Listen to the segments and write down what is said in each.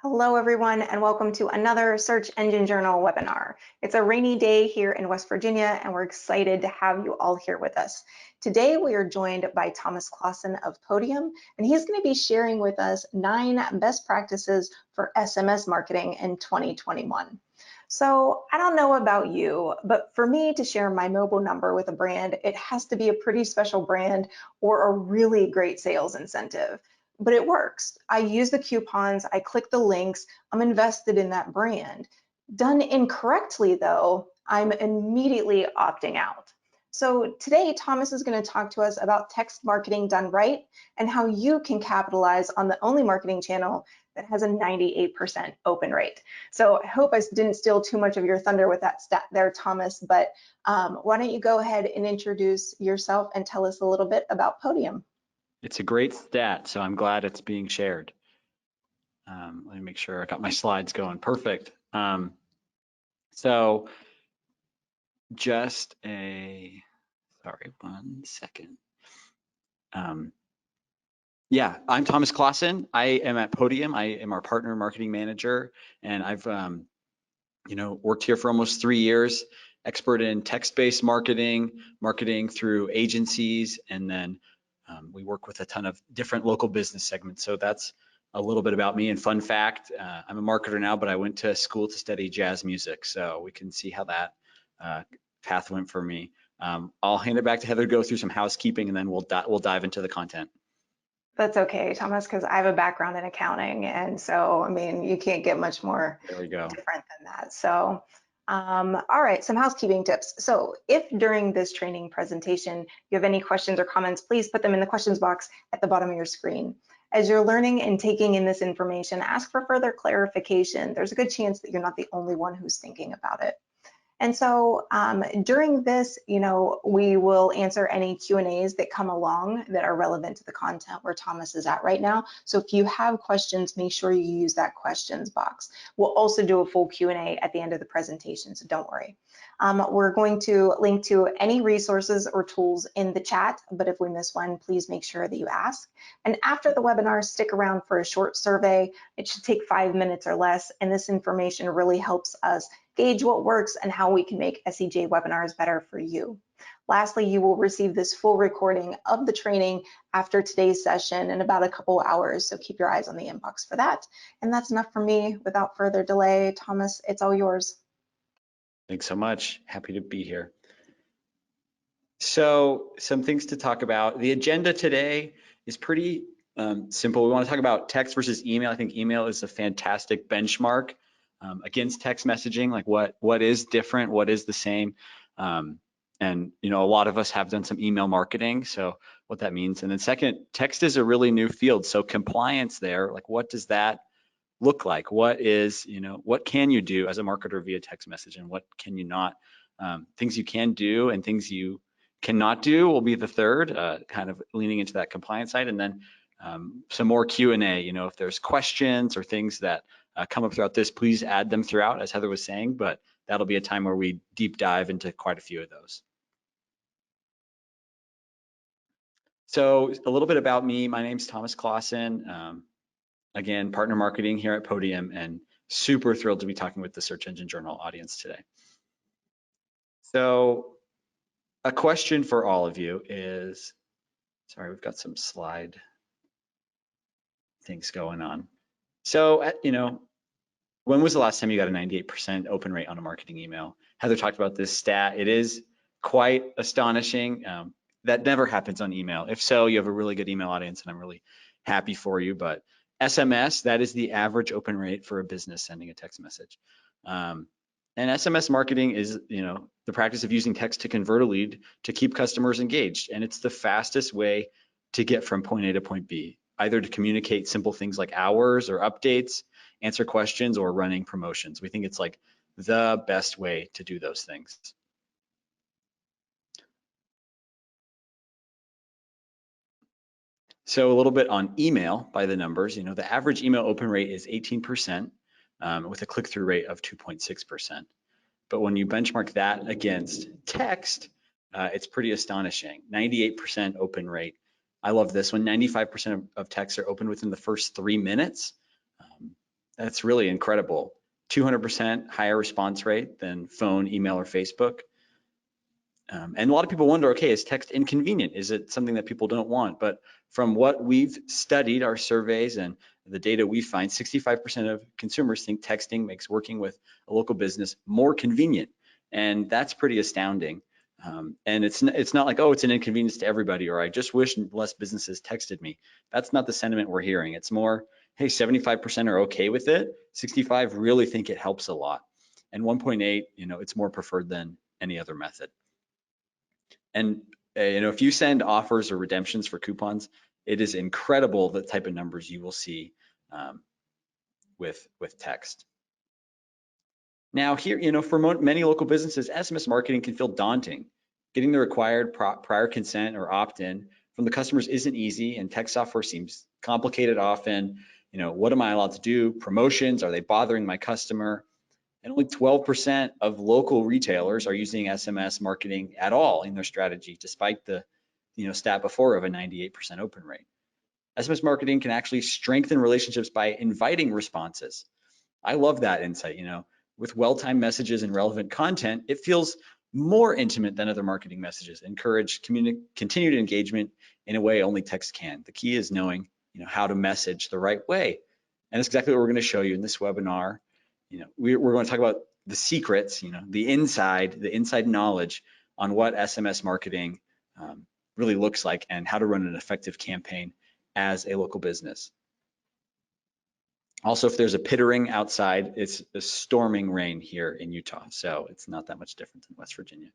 Hello, everyone, and welcome to another Search Engine Journal webinar. It's a rainy day here in West Virginia, and we're excited to have you all here with us. Today, we are joined by Thomas Clausen of Podium, and he's going to be sharing with us 9 best practices for SMS marketing in 2021. So I don't know about you, but for me to share my mobile number with a brand, it has to be a pretty special brand or a really great sales incentive. But it works. I use the coupons, I click the links, I'm invested in that brand. Done incorrectly though, I'm immediately opting out. So today, Thomas is going to talk to us about text marketing done right and how you can capitalize on the only marketing channel that has a 98% open rate. So I hope I didn't steal too much of your thunder with that stat there, Thomas, but why don't you go ahead and introduce yourself and tell us a little bit about Podium. It's a great stat, so I'm glad it's being shared. Let me make sure I got my slides going. Perfect. So just sorry, 1 second. Yeah, I'm Thomas Clausen. I am at Podium. I am our partner marketing manager, and I've worked here for almost 3 years, expert in text-based marketing through agencies, and then we work with a ton of different local business segments. So that's a little bit about me. And fun fact, I'm a marketer now, but I went to school to study jazz music. So we can see how that path went for me. I'll hand it back to Heather to go through some housekeeping, and then we'll dive into the content. That's okay, Thomas, because I have a background in accounting. And so, I mean, you can't get much more different than that. So, all right, some housekeeping tips. So if during this training presentation, you have any questions or comments, please put them in the questions box at the bottom of your screen. As you're learning and taking in this information, ask for further clarification. There's a good chance that you're not the only one who's thinking about it. And so during this, we will answer any Q&As that come along that are relevant to the content where Thomas is at right now. So if you have questions, make sure you use that questions box. We'll also do a full Q&A at the end of the presentation, so don't worry. We're going to link to any resources or tools in the chat, but if we miss one, please make sure that you ask. And after the webinar, stick around for a short survey. It should take 5 minutes or less, and this information really helps us gauge what works and how we can make SEJ webinars better for you. Lastly, you will receive this full recording of the training after today's session in about a couple hours, so keep your eyes on the inbox for that. And that's enough for me. Without further delay, Thomas, it's all yours. Thanks so much. Happy to be here. So some things to talk about. The agenda today is pretty simple. We want to talk about text versus email. I think email is a fantastic benchmark against text messaging, like what is different, what is the same. And a lot of us have done some email marketing, so what that means. And then second, text is a really new field. So compliance there, like what does that look like? What is, what can you do as a marketer via text message, and what can you not? Things you can do and things you cannot do will be the third, kind of leaning into that compliance side. And then some more Q&A, if there's questions or things that come up throughout this, please add them throughout, as Heather was saying, but that'll be a time where we deep dive into quite a few of those. So a little bit about me. My name's Thomas Clausen. Again, partner marketing here at Podium, and super thrilled to be talking with the Search Engine Journal audience today. So a question for all of you is, sorry, we've got some slide things going on. So, when was the last time you got a 98% open rate on a marketing email? Heather talked about this stat. It is quite astonishing. That never happens on email. If so, you have a really good email audience, and I'm really happy for you. But SMS, that is the average open rate for a business sending a text message. And SMS marketing is, the practice of using text to convert a lead to keep customers engaged. And it's the fastest way to get from point A to point B, either to communicate simple things like hours or updates, answer questions, or running promotions. We think it's like the best way to do those things. So a little bit on email by the numbers, the average email open rate is 18% with a click-through rate of 2.6%. But when you benchmark that against text, it's pretty astonishing. 98% open rate. I love this one. 95% of texts are open within the first 3 minutes. That's really incredible. 200% higher response rate than phone, email, or Facebook. And a lot of people wonder, okay, is text inconvenient? Is it something that people don't want? But from what we've studied, our surveys and the data we find, 65% of consumers think texting makes working with a local business more convenient. And that's pretty astounding. And it's not like, oh, it's an inconvenience to everybody, or I just wish less businesses texted me. That's not the sentiment we're hearing. It's more, hey, 75% are okay with it. 65 really think it helps a lot. And 1.8, it's more preferred than any other method. And if you send offers or redemptions for coupons, it is incredible the type of numbers you will see with text. Now here, for many local businesses, SMS marketing can feel daunting. Getting the required prior consent or opt-in from the customers isn't easy, and text software seems complicated often. What am I allowed to do? Promotions, are they bothering my customer? And only 12% of local retailers are using SMS marketing at all in their strategy, despite the stat before of a 98% open rate. SMS marketing can actually strengthen relationships by inviting responses. I love that insight. With well-timed messages and relevant content, it feels more intimate than other marketing messages. Encourage continued engagement in a way only text can. The key is knowing how to message the right way. And that's exactly what we're going to show you in this webinar. We're going to talk about the secrets, the inside knowledge on what SMS marketing really looks like and how to run an effective campaign as a local business. Also, if there's a pittering outside, it's a storming rain here in Utah, so it's not that much different than West Virginia.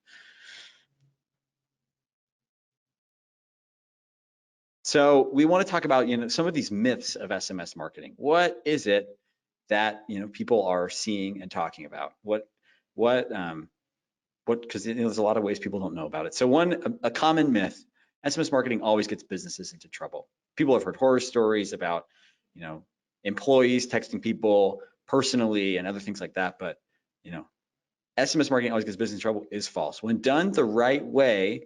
So we want to talk about some of these myths of SMS marketing. What is it that people are seeing and talking about? Because there's a lot of ways people don't know about it. So a common myth: SMS marketing always gets businesses into trouble. People have heard horror stories about employees texting people personally and other things like that, but SMS marketing always gets business in trouble is false. When done the right way,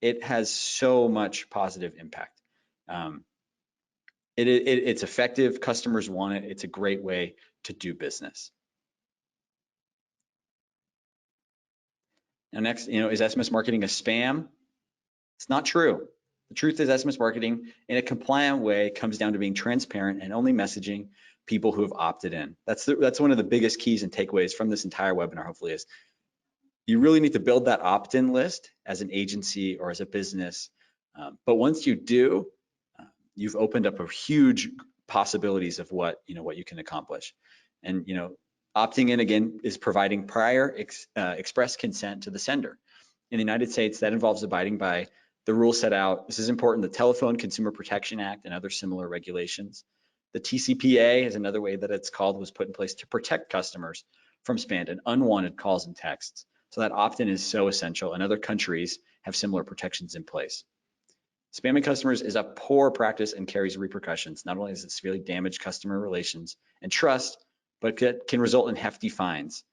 it has so much positive impact. It's effective. Customers want it. It's a great way to do business. Now next, is SMS marketing a spam? It's not true. The truth is SMS marketing in a compliant way comes down to being transparent and only messaging people who have opted in. That's one of the biggest keys and takeaways from this entire webinar, hopefully, is you really need to build that opt-in list as an agency or as a business. But once you do, you've opened up a huge possibilities of what you can accomplish. And opting in, again, is providing prior express consent to the sender. In the United States, that involves abiding by the rules set out. This is important: the Telephone Consumer Protection Act and other similar regulations. The TCPA is another way that it's called, was put in place to protect customers from spam and unwanted calls and texts. So that opt-in is so essential, and other countries have similar protections in place. Spamming customers is a poor practice and carries repercussions. Not only does it severely damage customer relations and trust, but it can result in hefty fines.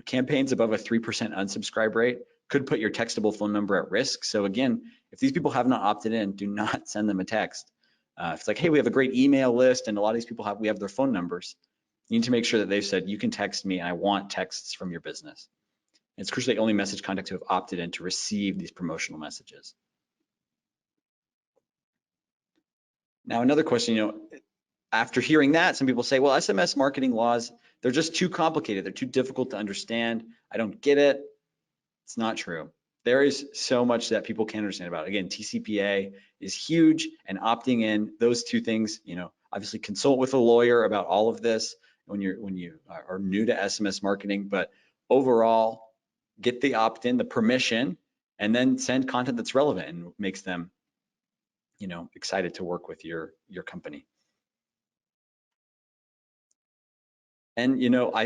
Campaigns above a 3% unsubscribe rate could put your textable phone number at risk. So again, if these people have not opted in, do not send them a text. If it's like, hey, we have a great email list and a lot of these people we have their phone numbers, you need to make sure that they've said, you can text me and I want texts from your business. It's crucial they only message contacts who have opted in to receive these promotional messages. Now, another question, after hearing that, some people say, well, SMS marketing laws, they're just too complicated. They're too difficult to understand. I don't get it. It's not true. There is so much that people can't understand about it. Again, TCPA is huge, and opting in, those two things, obviously consult with a lawyer about all of this when you are new to SMS marketing, but overall, get the opt-in, the permission, and then send content that's relevant and makes them excited to work with your company. And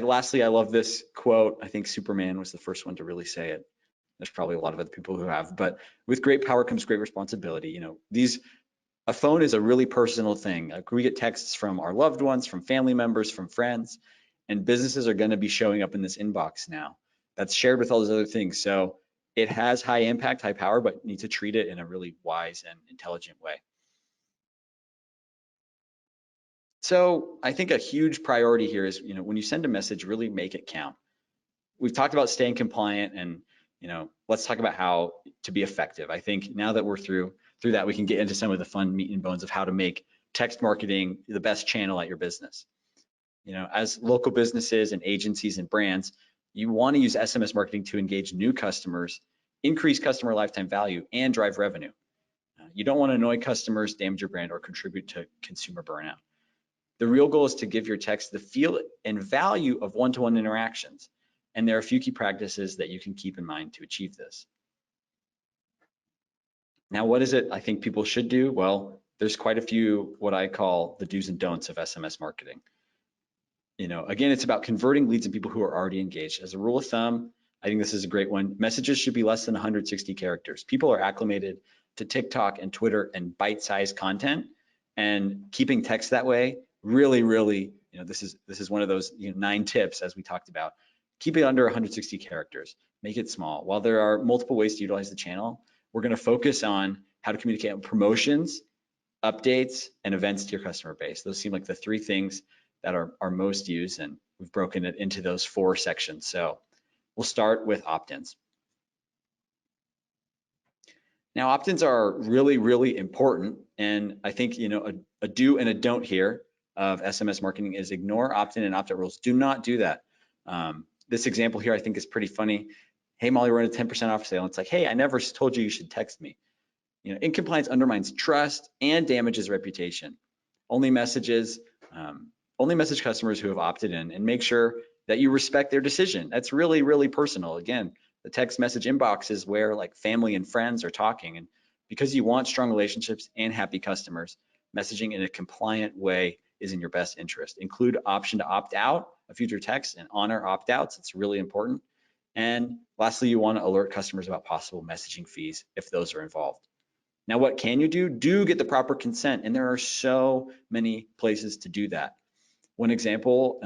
lastly, I love this quote. I think Superman was the first one to really say it. There's probably a lot of other people who have, but with great power comes great responsibility. A phone is a really personal thing. Like, we get texts from our loved ones, from family members, from friends, and businesses are going to be showing up in this inbox now. That's shared with all those other things. So it has high impact, high power, but you need to treat it in a really wise and intelligent way. So I think a huge priority here is, when you send a message, really make it count. We've talked about staying compliant and, let's talk about how to be effective. I think now that we're through that, we can get into some of the fun meat and bones of how to make text marketing the best channel at your business. As local businesses and agencies and brands, you want to use SMS marketing to engage new customers, increase customer lifetime value, and drive revenue. You don't want to annoy customers, damage your brand, or contribute to consumer burnout. The real goal is to give your text the feel and value of one-to-one interactions. And there are a few key practices that you can keep in mind to achieve this. Now, what is it I think people should do? Well, there's quite a few what I call the do's and don'ts of SMS marketing. Again, it's about converting leads and people who are already engaged. As a rule of thumb, I think this is a great one. Messages should be less than 160 characters. People are acclimated to TikTok and Twitter and bite-sized content, and keeping text that way really, this is one of those 9 tips as we talked about. Keep it under 160 characters. Make it small. While there are multiple ways to utilize the channel, we're going to focus on how to communicate on promotions, updates, and events to your customer base. Those seem like the 3 things that are most used, and we've broken it into those 4 sections. So we'll start with opt-ins. Now, opt-ins are really important, and I think a do and a don't here of SMS marketing is ignore opt-in and opt-out rules. Do not do that. This example here I think is pretty funny. Hey Molly, we're on a 10% off sale. It's like, hey, I never told you should text me. Incompliance undermines trust and damages reputation. Only message customers who have opted in, and make sure that you respect their decision. That's really personal. Again, the text message inbox is where like family and friends are talking, and because you want strong relationships and happy customers, messaging in a compliant way is in your best interest. Include option to opt out of future texts and honor opt-outs. It's really important. And lastly, you want to alert customers about possible messaging fees if those are involved. Now, what can you do? Do get the proper consent, and there are so many places to do that. One example,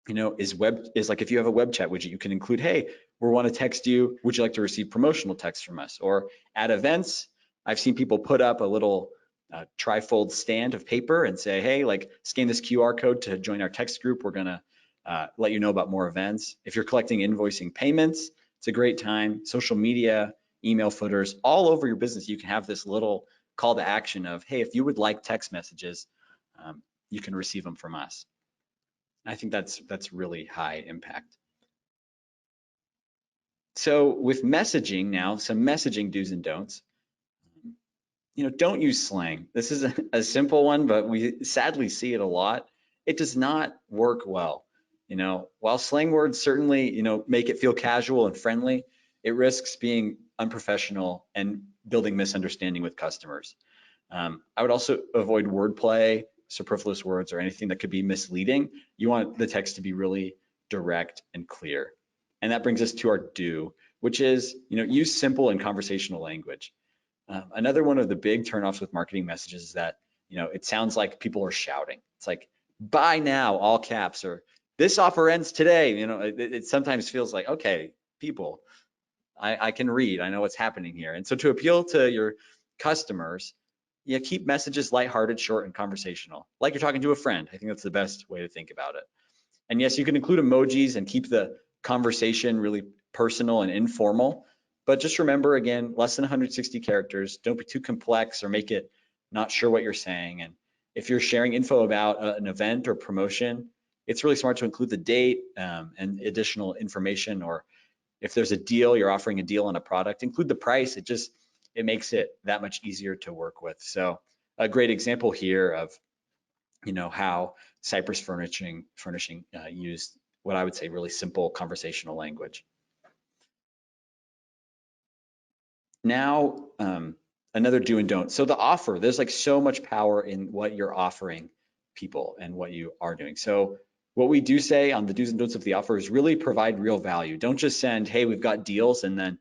is like if you have a web chat widget, you can include, hey, we want to text you, would you like to receive promotional text from us? Or at events, I've seen people put up a little trifold stand of paper and say, hey, like scan this QR code to join our text group. We're gonna let you know about more events. If you're collecting invoicing payments, it's a great time. Social media, email footers, all over your business, you can have this little call to action of, hey, if you would like text messages, you can receive them from us. I think that's really high impact. So with messaging now, some messaging do's and don'ts. Don't use slang. This is a simple one, but we sadly see it a lot. It does not work well. While slang words certainly, make it feel casual and friendly, it risks being unprofessional and building misunderstanding with customers. I would also avoid wordplay, superfluous words, or anything that could be misleading. You want the text to be really direct and clear. And that brings us to our do, which is, use simple and conversational language. Another one of the big turnoffs with marketing messages is that, it sounds like people are shouting. It's like, buy now, all caps, or this offer ends today. It sometimes feels like, okay, people, I can read, I know what's happening here. And so to appeal to your customers, keep messages lighthearted, short, and conversational, like you're talking to a friend. I think that's the best way to think about it. And yes, you can include emojis and keep the conversation really personal and informal, but just remember, again, less than 160 characters. Don't be too complex or make it not sure what you're saying. And if you're sharing info about an event or promotion, it's really smart to include the date and additional information, or if there's a deal, you're offering a deal on a product, include the price. It makes it that much easier to work with. So a great example here of, how Cypress Furnishing used what I would say really simple conversational language. Now, another do and don't. So the offer, there's like so much power in what you're offering people and what you are doing. So what we do say on the do's and don'ts of the offer is really provide real value. Don't just send, hey, we've got deals, and then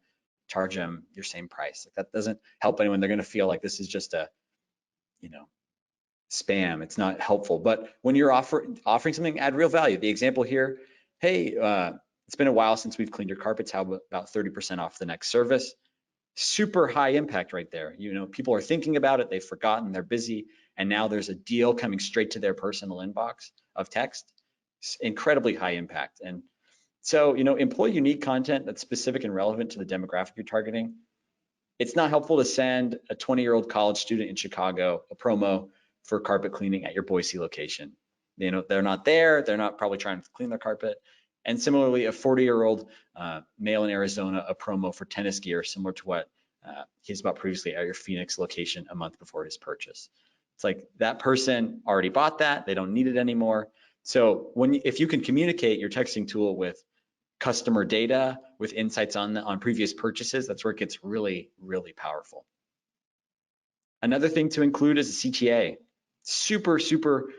charge them your same price. Like that doesn't help anyone. They're going to feel like this is just a, spam. It's not helpful. But when you're offering something, add real value. The example here, hey, it's been a while since we've cleaned your carpets. How about 30% off the next service? Super high impact right there. People are thinking about it. They've forgotten. They're busy. and now there's a deal coming straight to their personal inbox of text. It's incredibly high impact. And so, employ unique content that's specific and relevant to the demographic you're targeting. It's not helpful to send a 20-year-old college student in Chicago a promo for carpet cleaning at your Boise location. They're not there. They're not probably trying to clean their carpet. And similarly, a 40-year-old male in Arizona, a promo for tennis gear, similar to what he's bought previously at your Phoenix location a month before his purchase. It's like that person already bought that. They don't need it anymore. So if you can communicate your texting tool with customer data, with insights on previous purchases, that's where it gets really, really powerful. Another thing to include is a CTA. Super, super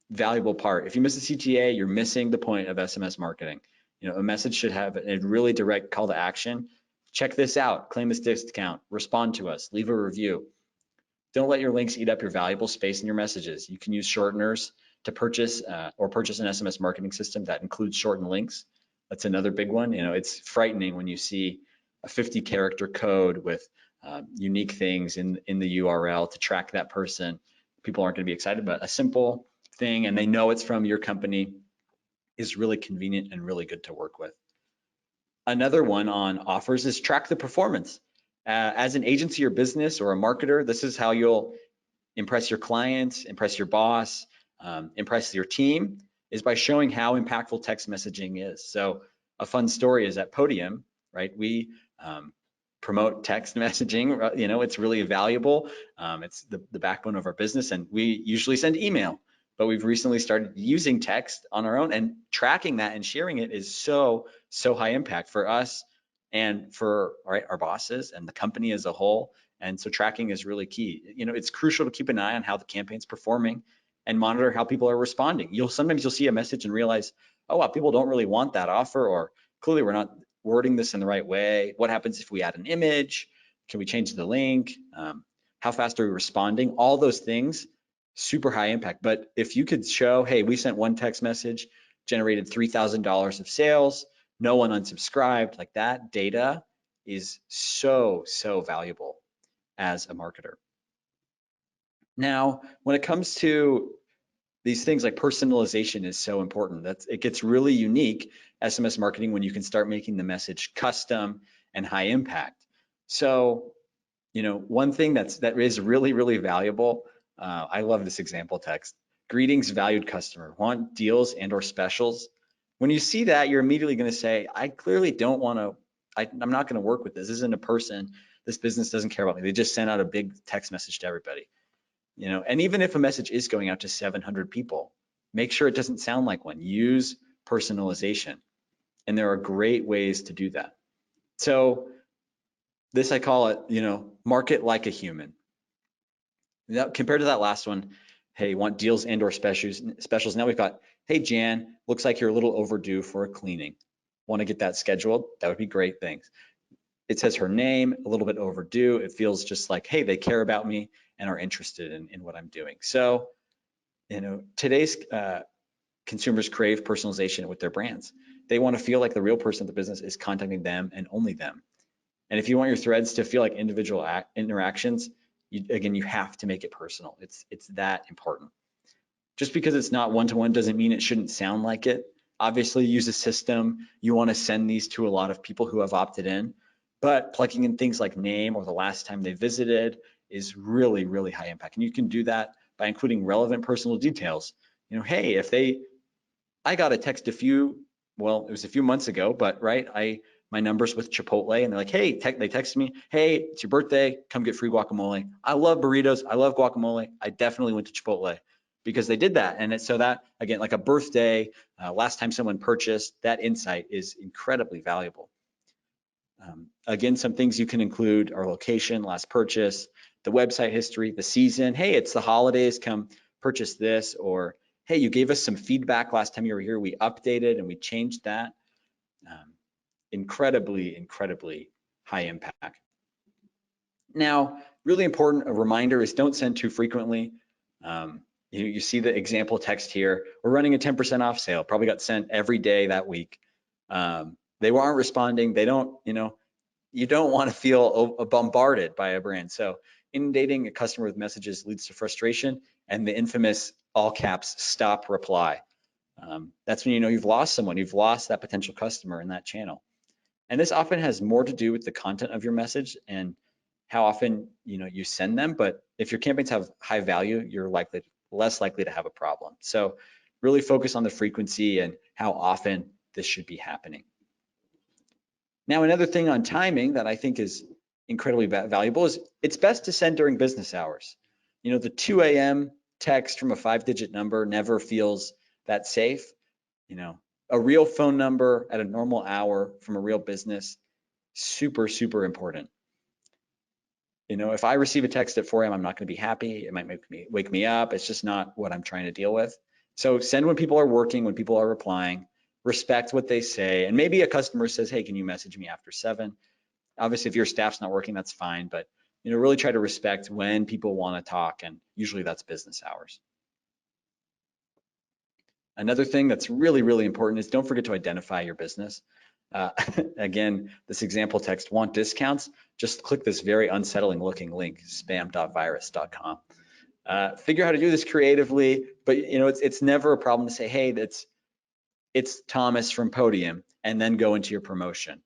valuable part. If you miss a CTA, you're missing the point of SMS marketing. A message should have a really direct call to action. Check this out, claim this discount, respond to us, leave a review. Don't let your links eat up your valuable space in your messages. You can use shorteners to purchase or purchase an SMS marketing system that includes shortened links. That's another big one. It's frightening when you see a 50-character code with unique things in the URL to track that person. People aren't going to be excited, but a simple thing, and they know it's from your company, is really convenient and really good to work with. Another one on offers is track the performance. As an agency or business or a marketer, this is how you'll impress your clients, impress your boss, impress your team, is by showing how impactful text messaging is. So a fun story is at Podium, right? We promote text messaging. It's really valuable. It's the backbone of our business, and we usually send email, but we've recently started using text on our own, and tracking that and sharing it is so high impact for us and for our bosses and the company as a whole. And so tracking is really key. It's crucial to keep an eye on how the campaign's performing and monitor how people are responding. Sometimes you'll see a message and realize, oh wow, people don't really want that offer, or clearly we're not wording this in the right way. What happens if we add an image? Can we change the link? How fast are we responding? All those things, super high impact. But if you could show, hey, we sent one text message, generated $3,000 of sales, no one unsubscribed, like that data is so valuable as a marketer. Now, when it comes to these things, like personalization is so important. It gets really unique, SMS marketing, when you can start making the message custom and high impact. So, one thing that is really, really valuable, I love this example text. Greetings, valued customer. Want deals and or specials? When you see that, you're immediately going to say, I clearly don't want to, I'm not going to work with this. This isn't a person. This business doesn't care about me. They just sent out a big text message to everybody. And even if a message is going out to 700 people, make sure it doesn't sound like one. Use personalization. And there are great ways to do that. So this, I call it, market like a human. Now, compared to that last one, hey, want deals and or specials. Now we've got, hey, Jan, looks like you're a little overdue for a cleaning. Want to get that scheduled? That would be great. Thanks. It says her name, a little bit overdue. It feels just like, hey, they care about me and are interested in what I'm doing. So, today's consumers crave personalization with their brands. They want to feel like the real person of the business is contacting them and only them. And if you want your threads to feel like individual interactions, you have to make it personal. It's that important. Just because it's not one-to-one doesn't mean it shouldn't sound like it. Obviously, use a system. You want to send these to a lot of people who have opted in, but plugging in things like name or the last time they visited is really, really high impact. And you can do that by including relevant personal details. Hey, I got a text it was a few months ago, but right, my number's with Chipotle, and they're like, hey, they texted me, hey, it's your birthday, come get free guacamole. I love burritos, I love guacamole. I definitely went to Chipotle because they did that. And so that, again, like a birthday, last time someone purchased, that insight is incredibly valuable. Again, some things you can include are location, last purchase, the website history, the season. Hey, it's the holidays, come purchase this. Or, hey, you gave us some feedback last time you were here. We updated and we changed that. Incredibly high impact. Now, really important, a reminder is don't send too frequently. You see the example text here. We're running a 10% off sale, probably got sent every day that week. They aren't responding. They don't, you don't want to feel bombarded by a brand. So Inundating a customer with messages leads to frustration and the infamous all caps stop reply. That's when you know you've lost someone, you've lost that potential customer in that channel. And this often has more to do with the content of your message and how often you send them. But if your campaigns have high value, you're less likely to have a problem. So really focus on the frequency and how often this should be happening. Now, another thing on timing that I think is incredibly valuable is it's best to send during business hours. The 2 a.m. text from a 5-digit number never feels that safe. A real phone number at a normal hour from a real business, super, super important. If I receive a text at 4 a.m., I'm not going to be happy. It might wake me up. It's just not what I'm trying to deal with. So send when people are working, when people are replying, respect what they say. And maybe a customer says, hey, can you message me after 7? Obviously, if your staff's not working, that's fine. But really try to respect when people want to talk. And usually that's business hours. Another thing that's really, really important is don't forget to identify your business. Again, this example text, want discounts, just click this very unsettling looking link, spam.virus.com. Figure out how to do this creatively, but it's never a problem to say, hey, it's Thomas from Podium, and then go into your promotion.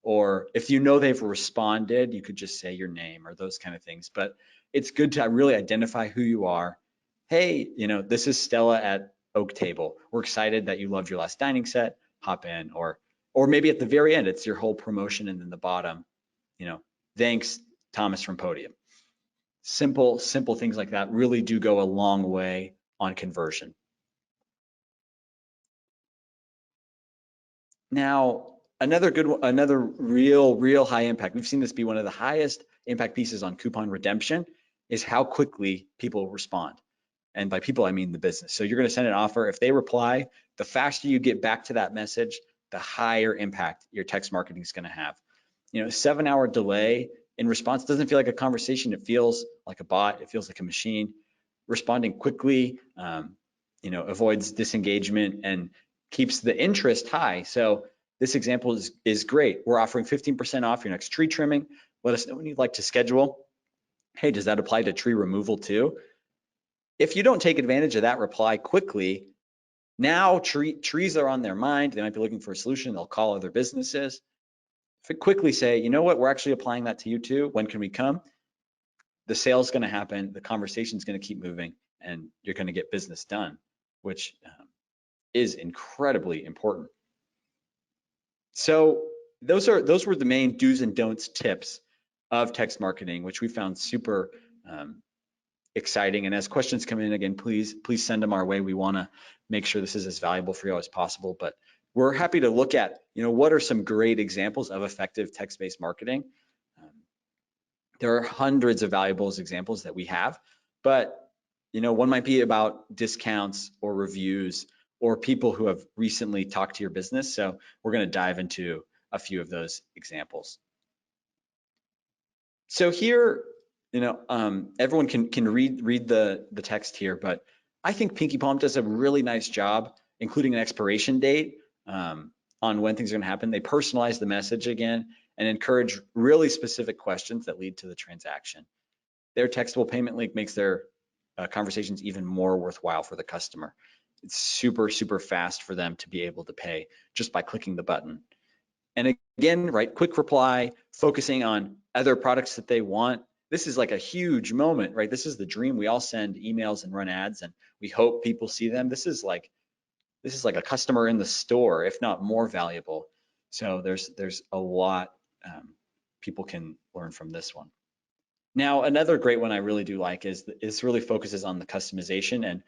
Or if they've responded, you could just say your name or those kind of things. But it's good to really identify who you are. Hey, this is Stella at Oak Table. We're excited that you loved your last dining set. Hop in, or maybe at the very end, it's your whole promotion, and then the bottom, thanks Thomas from Podium. Simple things like that really do go a long way on conversion. Now, another real high impact, we've seen this be one of the highest impact pieces on coupon redemption, is how quickly people respond. And by people, I mean the business. So you're going to send an offer. If they reply, the faster you get back to that message, the higher impact your text marketing is going to have. A 7-hour delay in response doesn't feel like a conversation. It feels like a bot. It feels like a machine. Responding quickly, avoids disengagement and keeps the interest high. So this example is great. We're offering 15% off your next tree trimming. Let us know when you'd like to schedule. Hey, does that apply to tree removal too? If you don't take advantage of that reply quickly, now trees are on their mind. They might be looking for a solution. They'll call other businesses. If you quickly say, you know what, we're actually applying that to you too. When can we come? The sale's going to happen. The conversation's going to keep moving, and you're going to get business done, which is incredibly important. So those were the main do's and don'ts tips of text marketing, which we found super exciting. And as questions come in, again, please send them our way. We want to make sure this is as valuable for you as possible. But we're happy to look at, what are some great examples of effective text-based marketing. There are hundreds of valuable examples that we have, but one might be about discounts or reviews or people who have recently talked to your business. So we're going to dive into a few of those examples. So here, everyone can read the text here, but I think Pinky Palm does a really nice job, including an expiration date on when things are going to happen. They personalize the message again and encourage really specific questions that lead to the transaction. Their textable payment link makes their conversations even more worthwhile for the customer. It's super, super fast for them to be able to pay just by clicking the button. And again, right, quick reply, focusing on other products that they want. This is like a huge moment, right? This is the dream. We all send emails and run ads, and we hope people see them. This is like a customer in the store, if not more valuable. So there's a lot people can learn from this one. Now, another great one I really do like is this really focuses on the customization and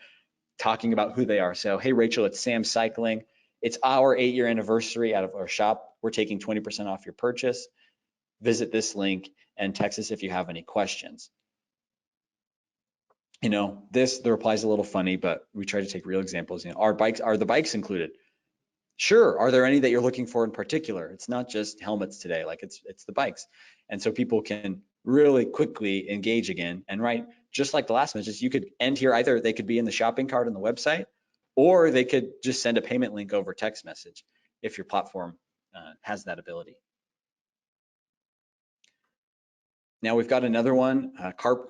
talking about who they are. So, hey, Rachel, it's Sam Cycling. It's our 8-year anniversary out of our shop. We're taking 20% off your purchase. Visit this link and text us if you have any questions. The reply is a little funny, but we try to take real examples. Are the bikes included? Sure. Are there any that you're looking for in particular? It's not just helmets today, like it's the bikes. And so people can really quickly engage again. And right, just like the last message, you could end here, either they could be in the shopping cart on the website, or they could just send a payment link over text message if your platform has that ability. Now we've got another one.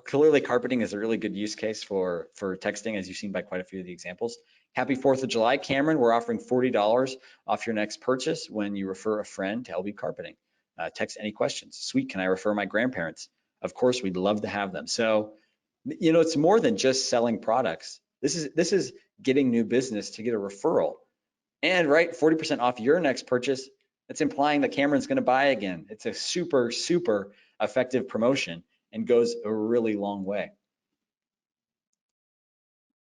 Clearly carpeting is a really good use case for texting, as you've seen by quite a few of the examples. Happy 4th of July, Cameron. We're offering $40 off your next purchase when you refer a friend to LB Carpeting. Text any questions. Sweet, can I refer my grandparents? Of course, we'd love to have them. So, you know, it's more than just selling products. This is getting new business to get a referral. And right, 40% off your next purchase, it's implying that Cameron's gonna buy again. It's a super, super effective promotion and goes a really long way.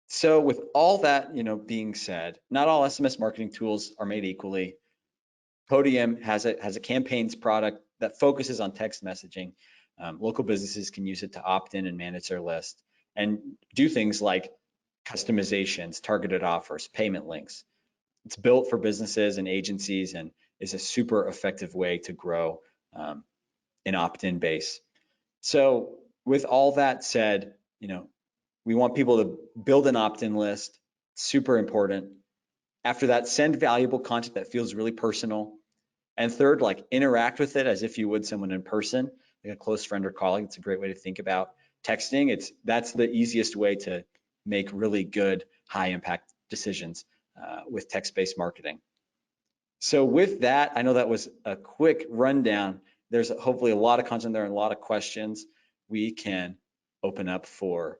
So with all that, you know, being said, not all SMS marketing tools are made equally. Podium has a campaigns product that focuses on text messaging. Local businesses can use it to opt in and manage their list and do things like customizations, targeted offers, payment links. It's built for businesses and agencies and is a super effective way to grow an opt-in base. So with all that said, you know, we want people to build an opt-in list, super important. After that, send valuable content that feels really personal. And third, like interact with it as if you would someone in person, like a close friend or colleague. It's a great way to think about texting. That's the easiest way to make really good high impact decisions with text-based marketing. So with that, I know that was a quick rundown. There's hopefully a lot of content there and a lot of questions. We can open up for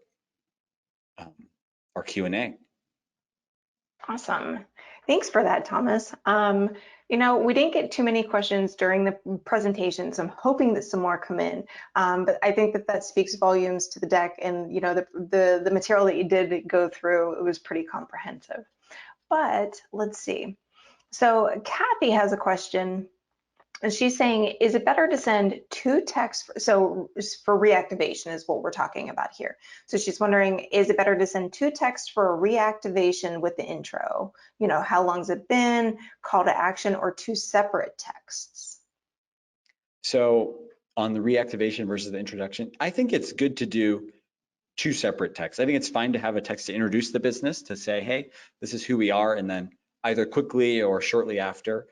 our Q&A. Awesome. Thanks for that, Thomas. You know, we didn't get too many questions during the presentation, so I'm hoping that some more come in. But I think that speaks volumes to the deck, and you know, the material that you did go through, it was pretty comprehensive. But let's see. So Kathy has a question. And she's saying, is it better to send two texts? So for reactivation is what we're talking about here. So she's wondering, is it better to send two texts for a reactivation with the intro? You know, how long's it been, call to action, or two separate texts? So on the reactivation versus the introduction, I think it's good to do two separate texts. I think it's fine to have a text to introduce the business, to say, hey, this is who we are, and then either quickly or shortly after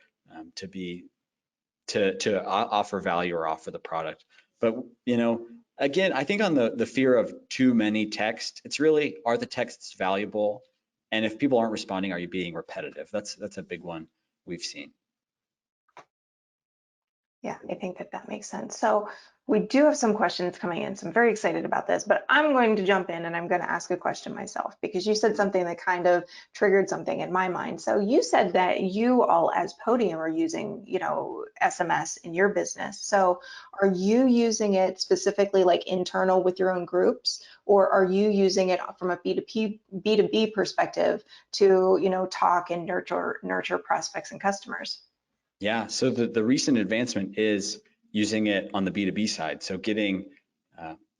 to offer value or offer the product. But you know, again, I think on the fear of too many texts, it's really, are the texts valuable? And if people aren't responding, are you being repetitive? That's a big one we've seen. Yeah, I think that makes sense. So we do have some questions coming in, so I'm very excited about this, but I'm going to jump in and I'm going to ask a question myself because you said something that kind of triggered something in my mind. So you said that you all as Podium are using, you know, SMS in your business. So are you using it specifically like internal with your own groups, or are you using it from a B2B perspective to, you know, talk and nurture prospects and customers? Yeah, so the recent advancement is using it on the B2B side. So getting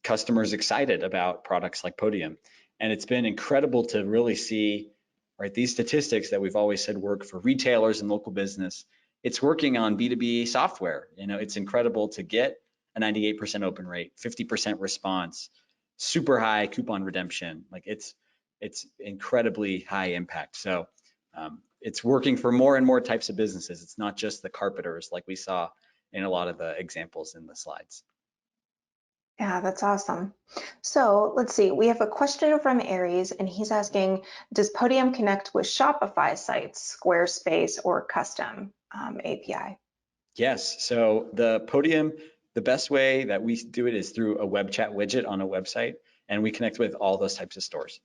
customers excited about products like Podium. And it's been incredible to really see, right, these statistics that we've always said work for retailers and local business. It's working on B2B software. You know, it's incredible to get a 98% open rate, 50% response, super high coupon redemption. Like it's incredibly high impact. So it's working for more and more types of businesses. It's not just the carpenters like we saw in a lot of the examples in the slides. Yeah, that's awesome. So let's see, we have a question from Aries, and he's asking, does Podium connect with Shopify sites, Squarespace, or custom API? Yes, so the Podium, the best way that we do it is through a web chat widget on a website, and we connect with all those types of stores.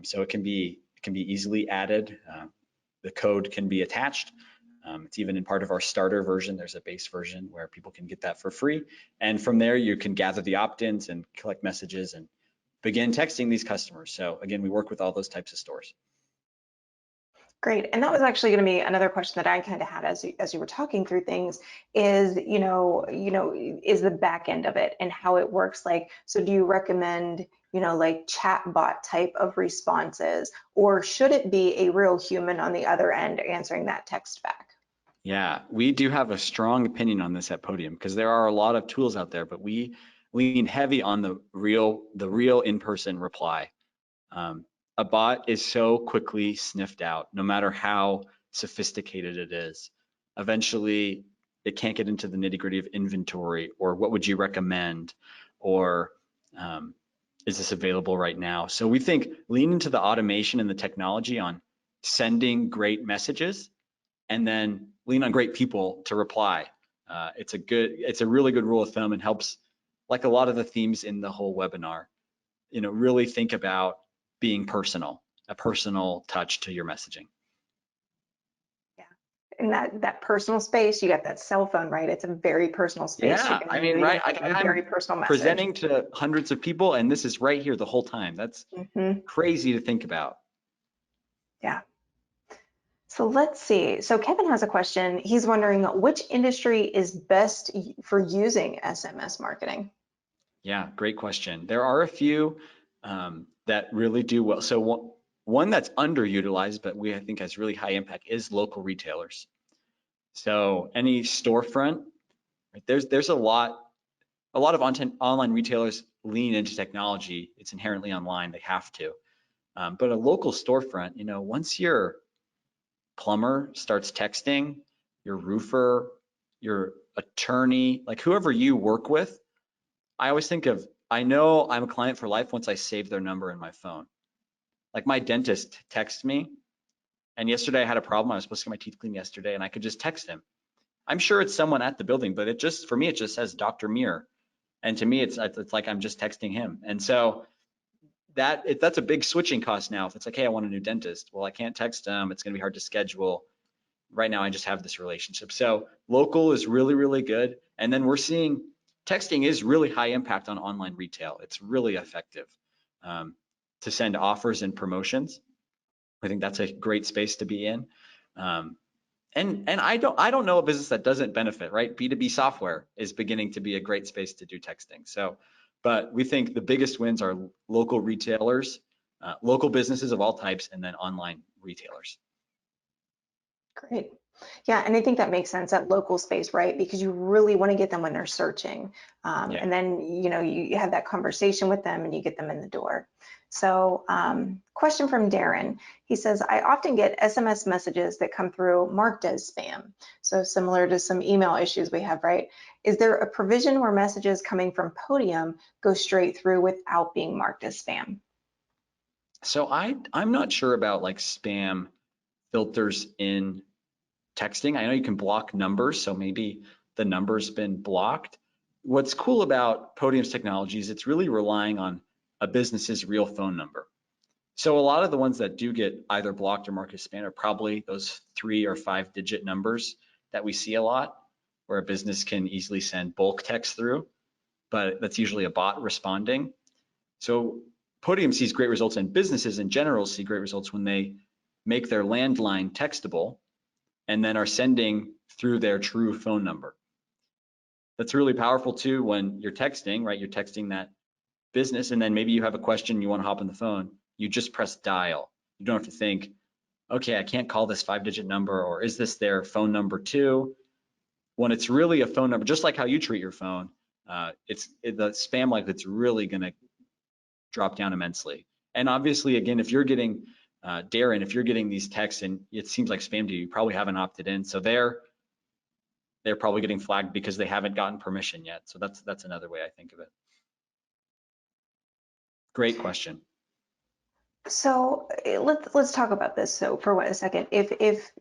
So it can be easily added. The code can be attached. It's even in part of our starter version. There's a base version where people can get that for free. And from there, you can gather the opt-ins and collect messages and begin texting these customers. So again, we work with all those types of stores. Great, and that was actually going to be another question that I kind of had as you were talking through things. Is is the back end of it and how it works like? So do you recommend like chatbot type of responses, or should it be a real human on the other end answering that text back? Yeah, we do have a strong opinion on this at Podium because there are a lot of tools out there, but we lean heavy on the real in-person reply. A bot is so quickly sniffed out, no matter how sophisticated it is. Eventually, it can't get into the nitty gritty of inventory, or what would you recommend, or is this available right now? So we think lean into the automation and the technology on sending great messages, and then lean on great people to reply. It's a really good rule of thumb, and helps, like a lot of the themes in the whole webinar, really think about being personal, a personal touch to your messaging. Yeah. And that personal space, you got that cell phone, right? It's a very personal space. Yeah, I mean, right. A very personal message. Presenting to hundreds of people, and this is right here the whole time. That's crazy to think about. Yeah. So let's see. So Kevin has a question. He's wondering which industry is best for using SMS marketing? Yeah, great question. There are a few that really do well. So one that's underutilized, but I think has really high impact, is local retailers. So any storefront, right, there's a lot of online retailers lean into technology. It's inherently online, they have to. But a local storefront, once your plumber starts texting, your roofer, your attorney, like whoever you work with, I always think of, I know I'm a client for life once I save their number in my phone. Like my dentist texts me, and yesterday I had a problem. I was supposed to get my teeth cleaned yesterday, and I could just text him. I'm sure it's someone at the building, but for me, it just says Dr. Muir. And to me, it's like I'm just texting him. And so that's a big switching cost now. If it's like, hey, I want a new dentist, well, I can't text him. It's going to be hard to schedule. Right now, I just have this relationship. So local is really, really good. And then we're seeing texting is really high impact on online retail. It's really effective to send offers and promotions. I think that's a great space to be in. And I don't know a business that doesn't benefit, right? B2B software is beginning to be a great space to do texting. So, but we think the biggest wins are local retailers, local businesses of all types, and then online retailers. Great. Yeah, and I think that makes sense, that local space, right? Because you really want to get them when they're searching. And then, you have that conversation with them and you get them in the door. So question from Darren. He says, I often get SMS messages that come through marked as spam. So similar to some email issues we have, right? Is there a provision where messages coming from Podium go straight through without being marked as spam? So I'm not sure about like spam filters in texting. I know you can block numbers, so maybe the number's been blocked. What's cool about Podium's technology is it's really relying on a business's real phone number. So a lot of the ones that do get either blocked or marked as spam are probably those 3 or 5 digit numbers that we see a lot, where a business can easily send bulk text through, but that's usually a bot responding. So Podium sees great results, and businesses in general see great results when they make their landline textable and then are sending through their true phone number. That's really powerful too when you're texting, right? You're texting that business, and then maybe you have a question, you want to hop on the phone, you just press dial. You don't have to think, okay, I can't call this 5-digit number, or is this their phone number too? When it's really a phone number, just like how you treat your phone, the spam like it's really going to drop down immensely. And obviously, again, if you're getting Darren, if you're getting these texts and it seems like spam to you, you probably haven't opted in. So they're probably getting flagged because they haven't gotten permission yet. So that's another way I think of it. Great question. So let's talk about this. So for a second, if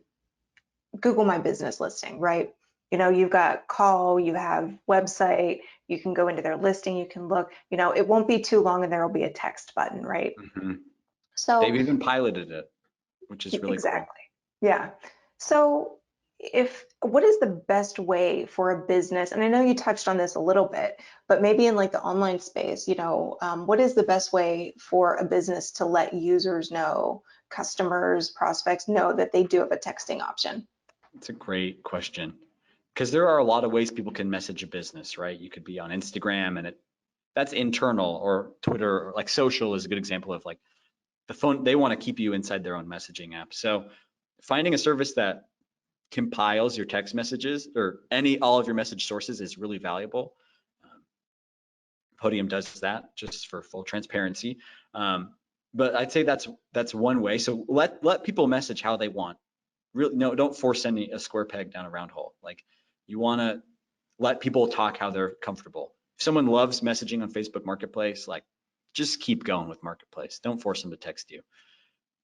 Google My Business listing, right? You've got call, you have website, you can go into their listing, you can look, it won't be too long and there will be a text button, right? Mm-hmm. So they've even piloted it, which is really exactly. cool. Yeah. So what is the best way for a business, and I know you touched on this a little bit, but maybe in like the online space, what is the best way for a business to let users know, customers, prospects know that they do have a texting option? It's a great question, because there are a lot of ways people can message a business, right? You could be on Instagram, and that's internal, or Twitter, or like social is a good example of like the phone. They want to keep you inside their own messaging app. So finding a service that compiles your text messages or all of your message sources is really valuable. Podium does that, just for full transparency. But I'd say that's one way. So let people message how they want. Really, no, don't force a square peg down a round hole. Like You want to let people talk how they're comfortable. If someone loves messaging on Facebook Marketplace, like just keep going with Marketplace. Don't force them to text you.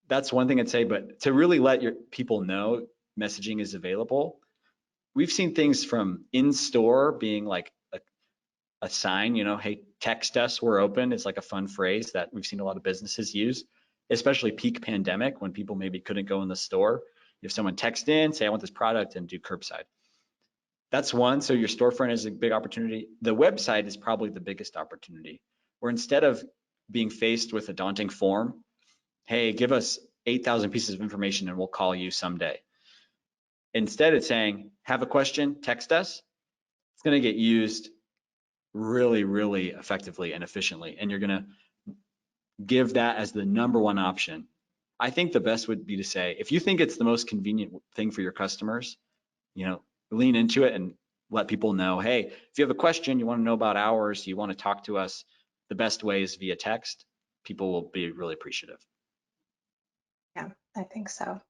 That's one thing I'd say, but to really let your people know messaging is available, we've seen things from in-store being like a sign, you know, hey, text us, we're open. It's like a fun phrase that we've seen a lot of businesses use, especially peak pandemic when people maybe couldn't go in the store. If someone text in, say, I want this product, and do curbside. That's one. So your storefront is a big opportunity. The website is probably the biggest opportunity, where instead of being faced with a daunting form, hey, give us 8,000 pieces of information and we'll call you someday. Instead, it's saying, have a question, text us. It's going to get used really, really effectively and efficiently. And you're going to give that as the number one option. I think the best would be to say, if you think it's the most convenient thing for your customers, you know, lean into it and let people know, hey, if you have a question, you want to know about ours, you want to talk to us, the best way is via text. People will be really appreciative. Yeah, I think so.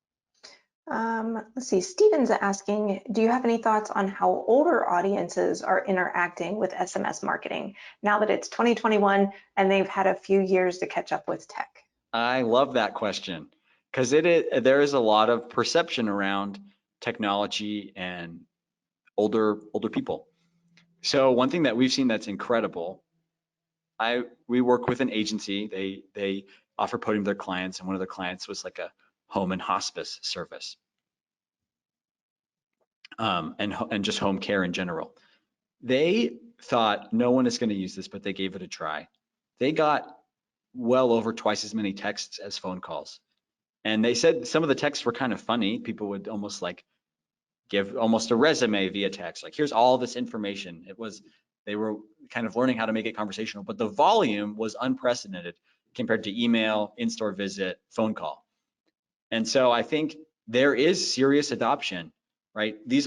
Let's see, Steven's asking, do you have any thoughts on how older audiences are interacting with SMS marketing now that it's 2021 and they've had a few years to catch up with tech? I love that question because there is a lot of perception around technology and older people. So one thing that we've seen that's incredible, we work with an agency. They offer Podium to their clients, and one of their clients was like a home and hospice service, and just home care in general. They thought no one is going to use this, but they gave it a try. They got well over twice as many texts as phone calls. And they said some of the texts were kind of funny. People would almost like give almost a resume via text. Like, here's all this information. They were kind of learning how to make it conversational, but the volume was unprecedented compared to email, in-store visit, phone call. And so I think there is serious adoption, right? They're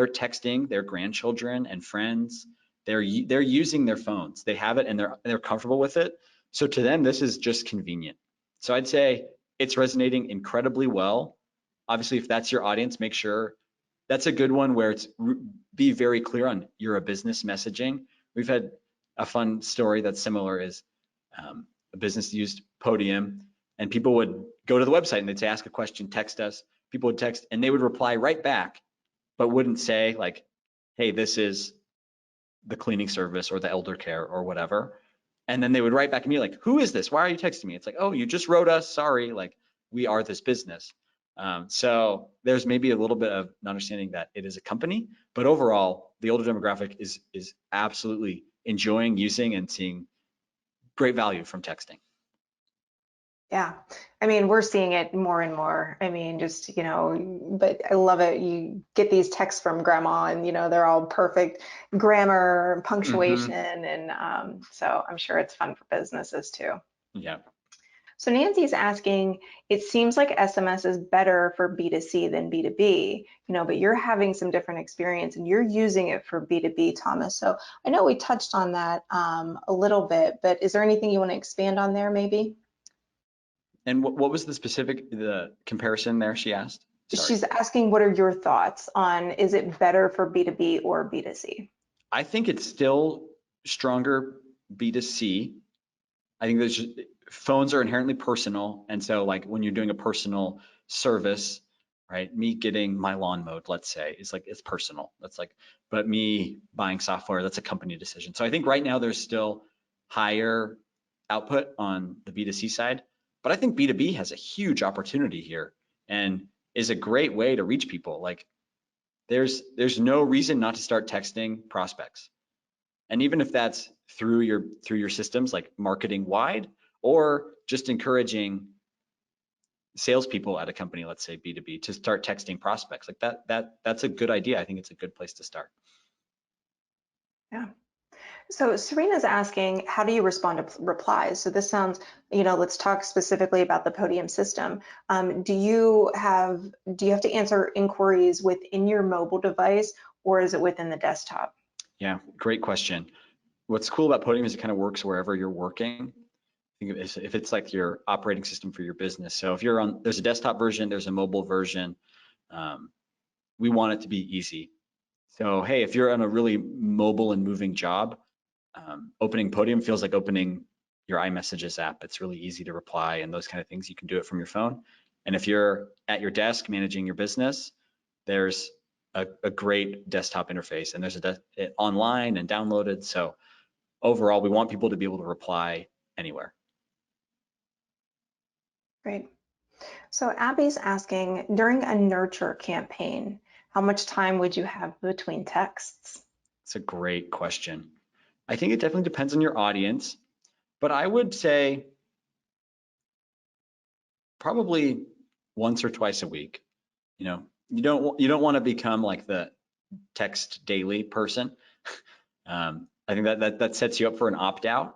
texting their grandchildren and friends. They're using their phones. They have it and they're comfortable with it. So to them, this is just convenient. So I'd say it's resonating incredibly well. Obviously, if that's your audience, make sure that's a good one where be very clear on you're a business messaging. We've had a fun story that's similar is a business used Podium, and people would go to the website and they'd say, ask a question, text us. People would text and they would reply right back, but wouldn't say like, hey, this is the cleaning service or the elder care or whatever. And then they would write back to me like, who is this? Why are you texting me? It's like, oh, you just wrote us, sorry, like we are this business. So there's maybe a little bit of an understanding that it is a company, but overall, the older demographic is absolutely enjoying using and seeing great value from texting. Yeah, I mean, we're seeing it more and more. I mean, just, but I love it. You get these texts from grandma and, they're all perfect grammar, punctuation. And so I'm sure it's fun for businesses too. Yeah. So Nancy's asking, it seems like SMS is better for B2C than B2B, but you're having some different experience and you're using it for B2B, Thomas. So I know we touched on that a little bit, but is there anything you want to expand on there maybe? And what was the comparison there she asked? Sorry. She's asking, what are your thoughts on, is it better for B2B or B2C? I think it's still stronger B2C. I think phones are inherently personal. And so like when you're doing a personal service, right? Me getting my lawn mowed, let's say, is like, it's personal. That's like, but me buying software, that's a company decision. So I think right now there's still higher output on the B2C side, but I think B2B has a huge opportunity here and is a great way to reach people. Like there's no reason not to start texting prospects. And even if that's through your systems, like marketing wide, or just encouraging salespeople at a company, let's say B2B, to start texting prospects, like that's a good idea. I think it's a good place to start. Yeah. So Serena's asking, how do you respond to replies? So this sounds, let's talk specifically about the Podium system. Do you have to answer inquiries within your mobile device or is it within the desktop? Yeah, great question. What's cool about Podium is it kind of works wherever you're working. Think of it if it's like your operating system for your business. So if there's a desktop version, there's a mobile version. We want it to be easy. So, hey, if you're on a really mobile and moving job, opening Podium feels like opening your iMessages app. It's really easy to reply and those kind of things. You can do it from your phone. And if you're at your desk managing your business, there's a great desktop interface, and there's online and downloaded. So overall, we want people to be able to reply anywhere. Great. So Abby's asking, during a nurture campaign, how much time would you have between texts? It's a great question. I think it definitely depends on your audience, but I would say probably once or twice a week. You know, you don't want to become like the text daily person. I think that sets you up for an opt out,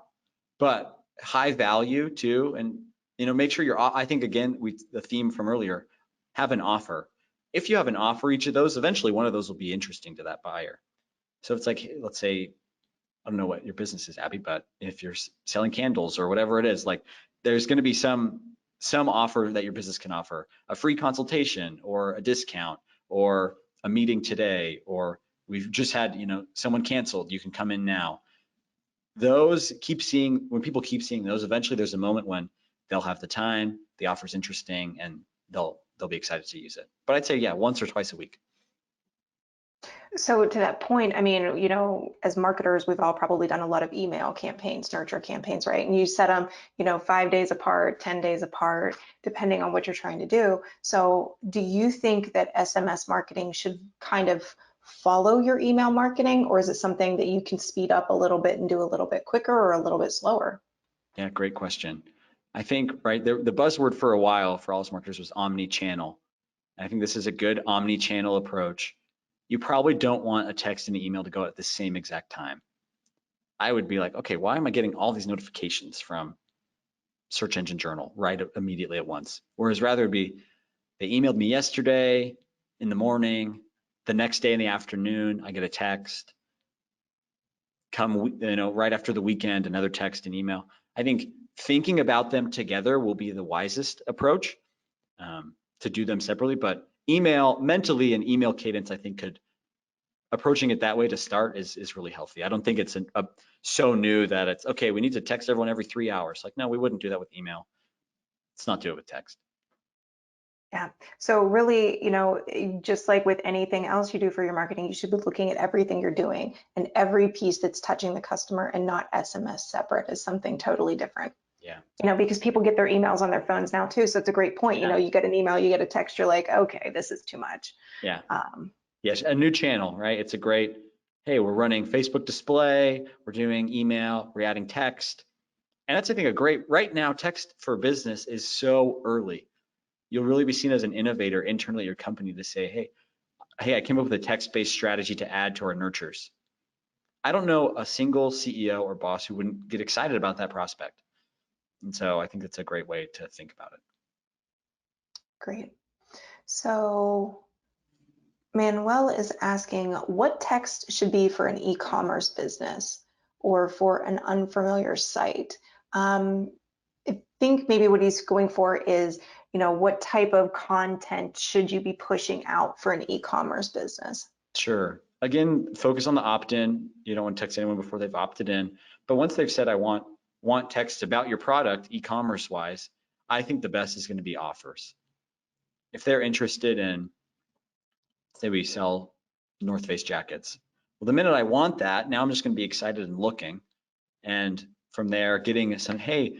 but high value too. And make sure I think again, the theme from earlier, have an offer. If you have an offer, each of those, eventually one of those will be interesting to that buyer. So it's like, let's say, I don't know what your business is, Abby, but if you're selling candles or whatever it is, like there's going to be some offer that your business can offer, a free consultation or a discount or a meeting today, or we've just had, someone canceled, you can come in now. Those when people keep seeing those, eventually there's a moment when they'll have the time, the offer's interesting, and they'll be excited to use it. But I'd say, yeah, once or twice a week. So to that point, I mean, as marketers, we've all probably done a lot of email campaigns, nurture campaigns, right? And you set them, 5 days apart, 10 days apart, depending on what you're trying to do. So do you think that SMS marketing should kind of follow your email marketing, or is it something that you can speed up a little bit and do a little bit quicker or a little bit slower? Yeah, great question. I think, right, the buzzword for a while for all us marketers was omni-channel. And I think this is a good omni-channel approach. You probably don't want a text and an email to go at the same exact time. I would be like, okay, why am I getting all these notifications from Search Engine Journal right immediately at once? Whereas rather it'd be, they emailed me yesterday in the morning, the next day in the afternoon, I get a text. Right after the weekend, another text and email. I think thinking about them together will be the wisest approach, to do them separately, but email mentally and email cadence, I think approaching it that way to start is really healthy. I don't think it's so new that it's okay, we need to text everyone every 3 hours. Like, no, we wouldn't do that with email. Let's not do it with text. Yeah. So really, just like with anything else you do for your marketing, you should be looking at everything you're doing and every piece that's touching the customer, and not SMS separate as something totally different. Yeah. Because people get their emails on their phones now too. So it's a great point. Yeah. You get an email, you get a text, you're like, okay, this is too much. Yeah. Yes, a new channel, right? It's a great, hey, we're running Facebook display, we're doing email, we're adding text. And that's, I think, right now, text for business is so early. You'll really be seen as an innovator internally at your company to say, hey, I came up with a text-based strategy to add to our nurtures. I don't know a single CEO or boss who wouldn't get excited about that prospect. And so I think it's a great way to think about it. Great. So Manuel is asking, what text should be for an e-commerce business or for an unfamiliar site? I think maybe what he's going for is, what type of content should you be pushing out for an e-commerce business? Sure. Again, focus on the opt-in. You don't want to text anyone before they've opted in. But once they've said, I want text about your product, e-commerce wise, I think the best is going to be offers. If they're interested in, say we sell North Face jackets. Well, the minute I want that, now I'm just going to be excited and looking. And from there, getting some, hey,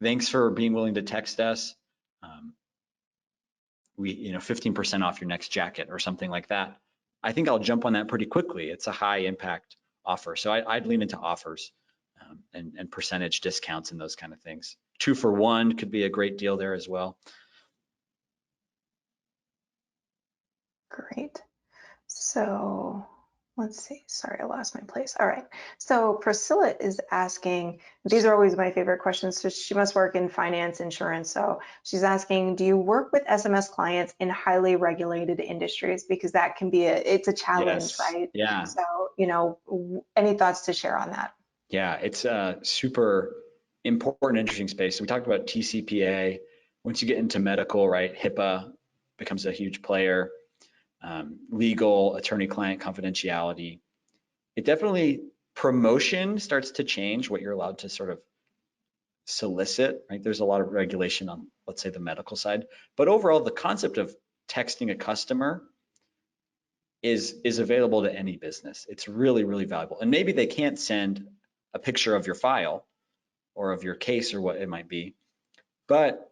thanks for being willing to text us. 15% off your next jacket or something like that. I think I'll jump on that pretty quickly. It's a high impact offer. So I'd lean into offers, and percentage discounts and those kind of things. 2 for 1 could be a great deal there as well. Great. So let's see. Sorry, I lost my place. All right. So Priscilla is asking, these are always my favorite questions. So she must work in finance, insurance. So she's asking, do you work with SMS clients in highly regulated industries? Because that can be it's a challenge, Yes. right? Yeah. So, any thoughts to share on that? Yeah, it's a super important, interesting space. So we talked about TCPA. Once you get into medical, right, HIPAA becomes a huge player. legal, attorney-client confidentiality. It definitely, promotion starts to change what you're allowed to sort of solicit, right? There's a lot of regulation on, let's say, the medical side, but overall, the concept of texting a customer is available to any business. It's really, really valuable. And maybe they can't send a picture of your file or of your case or what it might be, but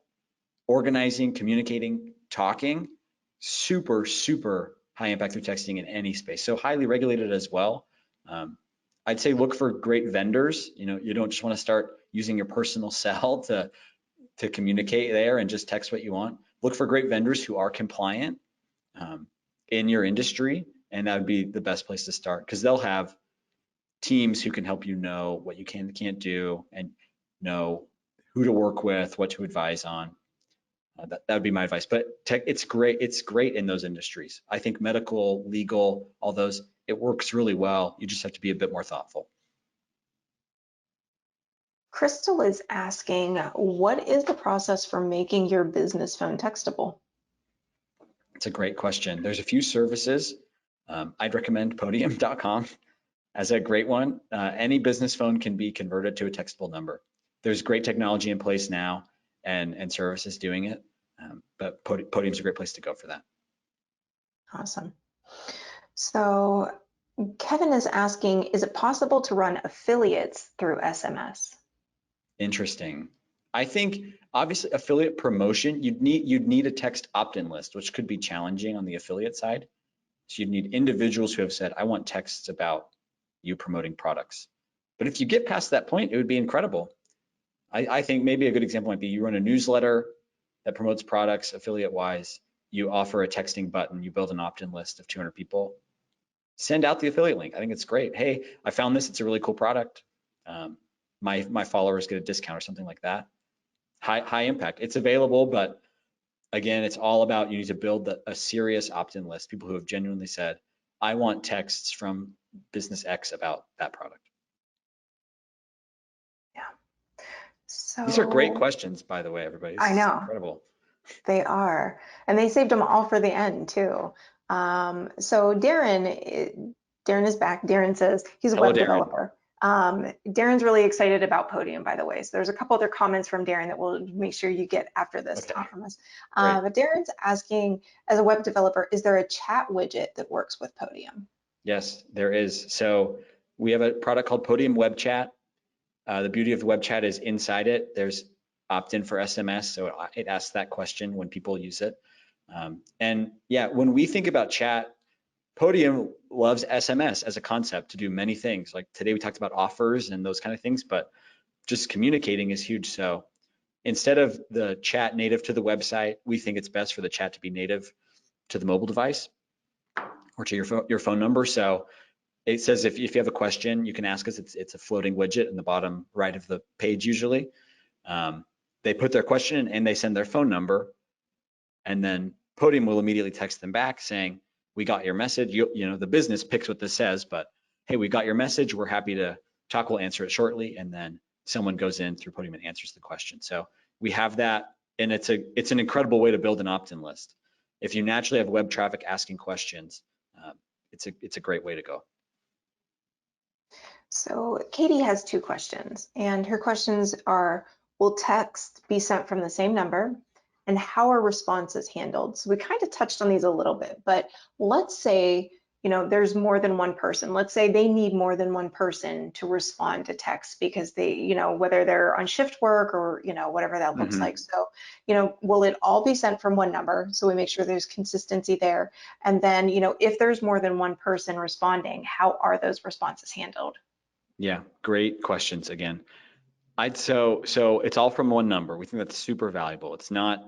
organizing, communicating, talking, super, super high impact through texting in any space. So highly regulated as well. I'd say look for great vendors. You know, you don't just want to start using your personal cell to communicate there and just text what you want. Look for great vendors who are compliant in your industry, and that would be the best place to start because they'll have teams who can help you know what you can and can't do and know who to work with, what to advise on. That would be my advice. But tech, it's great. It's great in those industries. I think medical, legal, all those, it works really well. You just have to be a bit more thoughtful. Crystal is asking, what is the process for making your business phone textable? It's a great question. There's a few services. I'd recommend podium.com as a great one. Any business phone can be converted to a textable number. There's great technology in place now and services doing it, but Podium's a great place to go for that. Awesome. So Kevin is asking, is it possible to run affiliates through SMS? Interesting. I think obviously affiliate promotion, you'd need a text opt-in list, which could be challenging on the affiliate side. So you'd need individuals who have said, I want texts about you promoting products. But if you get past that point, it would be incredible. I think maybe a good example might be you run a newsletter that promotes products affiliate-wise, you offer a texting button, you build an opt-in list of 200 people, send out the affiliate link. I think it's great. Hey, I found this, it's a really cool product. My followers get a discount or something like that. High impact. It's available, but again, it's all about you need to build a serious opt-in list, people who have genuinely said, I want texts from business X about that product. Yeah. So these are great questions, by the way, everybody. I know. Incredible. They are. And they saved them all for the end too. So Darren is back. Darren says he's a web developer. Darren's really excited about Podium, by the way. So there's a couple other comments from Darren that we'll make sure you get after this, Okay. Thomas. But Darren's asking, as a web developer, is there a chat widget that works with Podium? Yes, there is. So we have a product called Podium Web Chat. The beauty of the web chat is inside it, there's opt-in for SMS, so it asks that question when people use it. And yeah, when we think about chat, Podium loves SMS as a concept to do many things. Like today we talked about offers and those kind of things, but just communicating is huge. So instead of the chat native to the website, we think it's best for the chat to be native to the mobile device or to your phone number. So it says if you have a question, you can ask us. It's a floating widget in the bottom right of the page usually. They put their question and they send their phone number, and then Podium will immediately text them back saying, we got your message. You know, the business picks what this says, but hey, we got your message. We're happy to talk. We'll answer it shortly. And then someone goes in through Podium and answers the question. So we have that, and it's an incredible way to build an opt-in list. If you naturally have web traffic asking questions, it's a great way to go. So Katie has two questions, and her questions are, will text be sent from the same number? And how are responses handled? So we kind of touched on these a little bit, but let's say, there's more than one person. Let's say they need more than one person to respond to text because they, whether they're on shift work or, whatever that looks like. So, will it all be sent from one number? So we make sure there's consistency there. And then, if there's more than one person responding, how are those responses handled? Yeah, great questions again. So it's all from one number. We think that's super valuable. It's not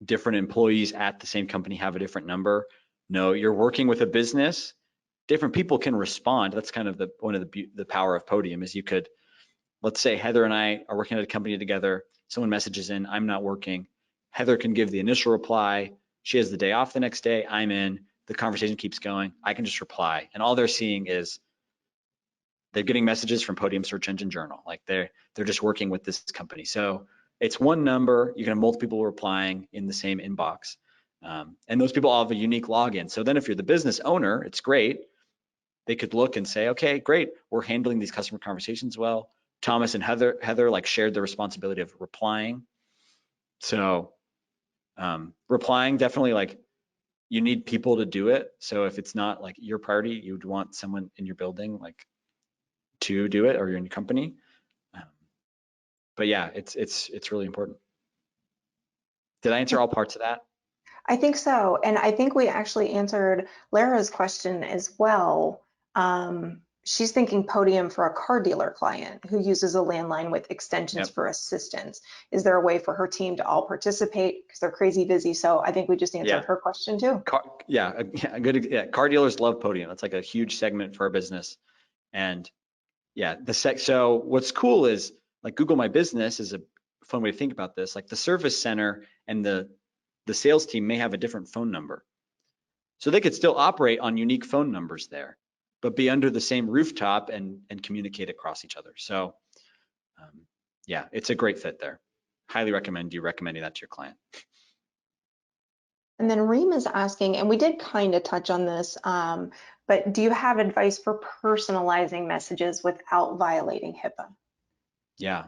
different employees at the same company have a different number. No, you're working with a business. Different people can respond. That's kind of one of the power of Podium is you could, let's say Heather and I are working at a company together. Someone messages in, I'm not working. Heather can give the initial reply. She has the day off the next day. I'm in. The conversation keeps going. I can just reply, and all they're seeing is they're getting messages from Podium Search Engine Journal. Like they're just working with this company. So it's one number. You can have multiple people replying in the same inbox. And those people all have a unique login. So then if you're the business owner, it's great. They could look and say, okay, great, we're handling these customer conversations well. Thomas and Heather like shared the responsibility of replying. So replying, definitely, like, you need people to do it. So if it's not like your priority, you'd want someone in your building like to do it, or you're in your company. But yeah, it's really important. Did I answer all parts of that? I think so. And I think we actually answered Lara's question as well. She's thinking Podium for a car dealer client who uses a landline with extensions Yep. for assistance. Is there a way for her team to all participate? Because they're crazy busy. So I think we just answered her question too. Car dealers love Podium. That's like a huge segment for our business. And yeah, so what's cool is, like, Google My Business is a fun way to think about this. Like, the service center and the sales team may have a different phone number. So they could still operate on unique phone numbers there, but be under the same rooftop and communicate across each other. So yeah, it's a great fit there. Highly recommend you recommending that to your client. And then Reem is asking, and we did kind of touch on this, but do you have advice for personalizing messages without violating HIPAA? Yeah,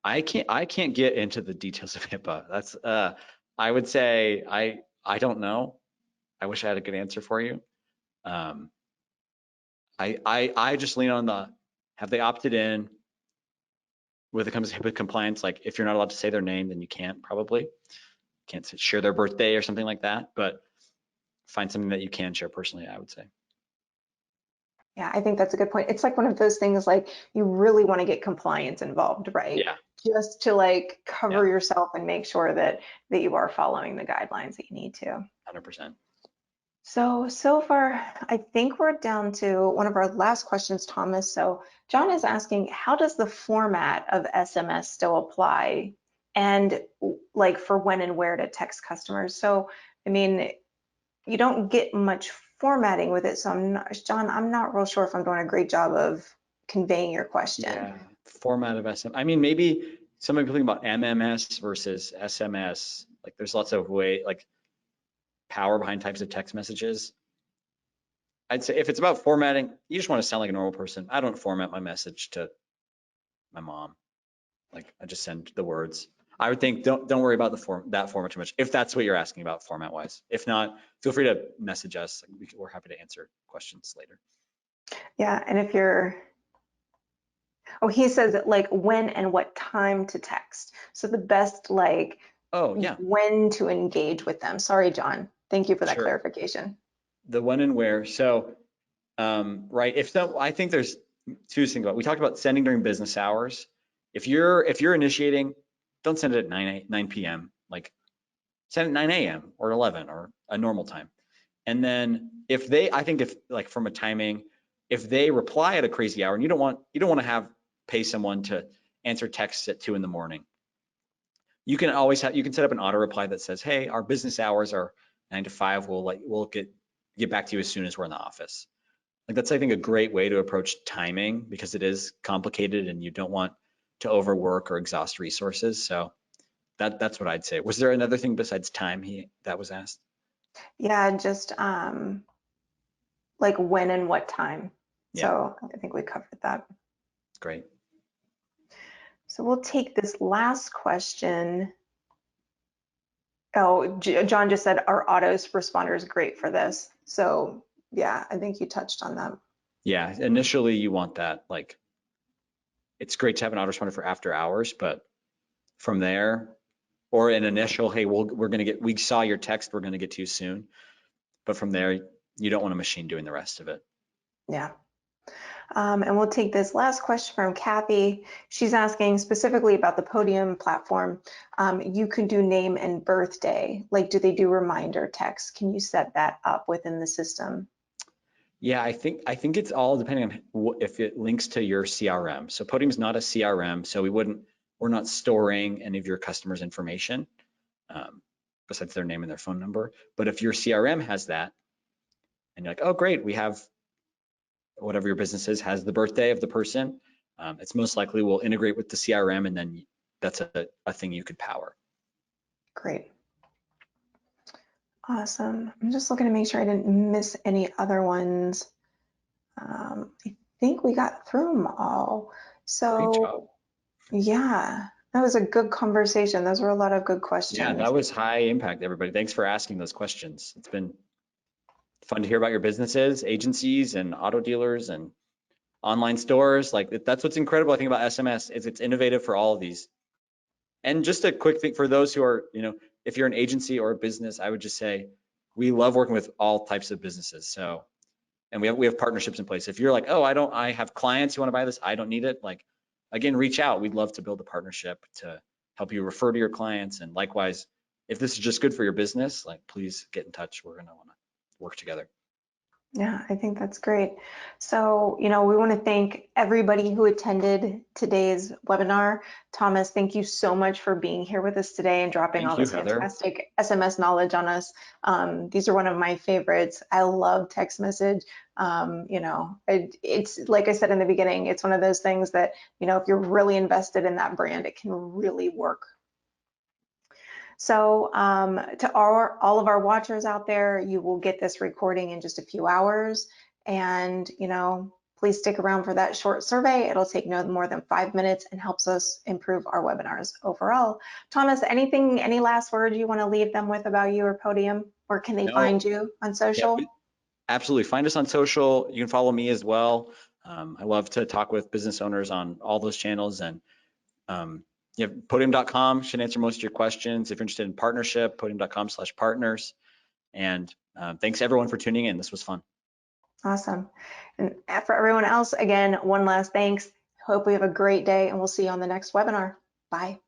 I can't get into the details of HIPAA. That's I would say I don't know. I wish I had a good answer for you. I just lean on have they opted in when it comes to HIPAA compliance? Like, if you're not allowed to say their name, then you can't share their birthday or something like that, but find something that you can share personally, I would say. Yeah, I think that's a good point. It's like one of those things, like, you really want to get compliance involved, right? Yeah. Just to like cover Yeah. yourself and make sure that you are following the guidelines that you need to. 100%. So far, I think we're down to one of our last questions, Thomas. So John is asking, how does the format of SMS still apply? And like, for when and where to text customers? So, I mean, you don't get much formatting with it. So John, I'm not real sure if I'm doing a great job of conveying your question. Yeah, format of SMS. I mean, maybe some people think about MMS versus SMS. Like, there's lots of power behind types of text messages. I'd say if it's about formatting, you just want to sound like a normal person. I don't format my message to my mom. Like, I just send the words. I would think don't worry about that format too much, if that's what you're asking about format wise. If not, feel free to message us. We're happy to answer questions later. Yeah, and if you're, oh, he says like when and what time to text. So the best, like, Oh yeah, when to engage with them. Sorry, John. Thank you for that sure. clarification. The when and where. So right, if so, I think there's two things about. We talked about sending during business hours. If you're initiating, don't send it at 9 p.m. Like, send it at 9 a.m. or 11 or a normal time. And then I think if, like, from a timing, if they reply at a crazy hour, and you don't want to pay someone to answer texts at 2 a.m, you can always you can set up an auto reply that says, hey, our business hours are 9 to 5. We'll get back to you as soon as we're in the office. Like, that's, I think, a great way to approach timing, because it is complicated and you don't want to overwork or exhaust resources. So that's what I'd say. Was there another thing besides time that was asked? Yeah, just like when and what time. Yeah, So I think we covered that. great. So we'll take this last question. Oh, John just said, are autoresponders great for this? So yeah, I think you touched on that. Yeah, initially you want that. Like, it's great to have an autoresponder for after hours, but from there, or an initial, hey, we saw your text, we're gonna get to you soon. But from there, you don't want a machine doing the rest of it. Yeah. And we'll take this last question from Kathy. She's asking specifically about the Podium platform. You can do name and birthday. Like, do they do reminder texts? Can you set that up within the system? Yeah, I think it's all depending on if it links to your CRM. So Podium's not a CRM, so we're not storing any of your customers' information besides their name and their phone number. But if your CRM has that, and you're like, oh great, we have whatever your business is has the birthday of the person, it's most likely will integrate with the CRM, and then that's a thing you could power. Great. Awesome. I'm just looking to make sure I didn't miss any other ones. I think we got through them all. Great job. So yeah, that was a good conversation. Those were a lot of good Yeah, questions. that was high impact, everybody. Thanks for asking those questions. It's been fun to hear about your businesses, agencies, and auto dealers and online stores. Like that's what's incredible, I think, about SMS is it's innovative for all of these. And just a quick thing for those who are, if you're an agency or a business, I would just say we love working with all types of businesses. So, and we have partnerships in place. If you're like, oh, I have clients who want to buy this, I don't need it. Like, again, reach out. We'd love to build a partnership to help you refer to your clients. And likewise, if this is just good for your business, like please get in touch. We're gonna want to work together. Yeah, I think that's great. So, we want to thank everybody who attended today's webinar. Thomas, thank you so much for being here with us today and dropping Thank all you, this Heather. fantastic SMS knowledge on us. These are one of my favorites. I love text message. It's like I said in the beginning, it's one of those things that, if you're really invested in that brand, it can really work. So to all of our watchers out there, you will get this recording in just a few hours. And, please stick around for that short survey. It'll take no more than 5 minutes and helps us improve our webinars overall. Thomas, any last words you want to leave them with about you or Podium? Or can they find you on social? Yeah, absolutely. Find us on social. You can follow me as well. I love to talk with business owners on all those channels, and podium.com should answer most of your questions. If you're interested in partnership, podium.com/partners. And thanks everyone for tuning in. This was fun. Awesome. And for everyone else, again, one last thanks. Hope we have a great day and we'll see you on the next webinar. Bye.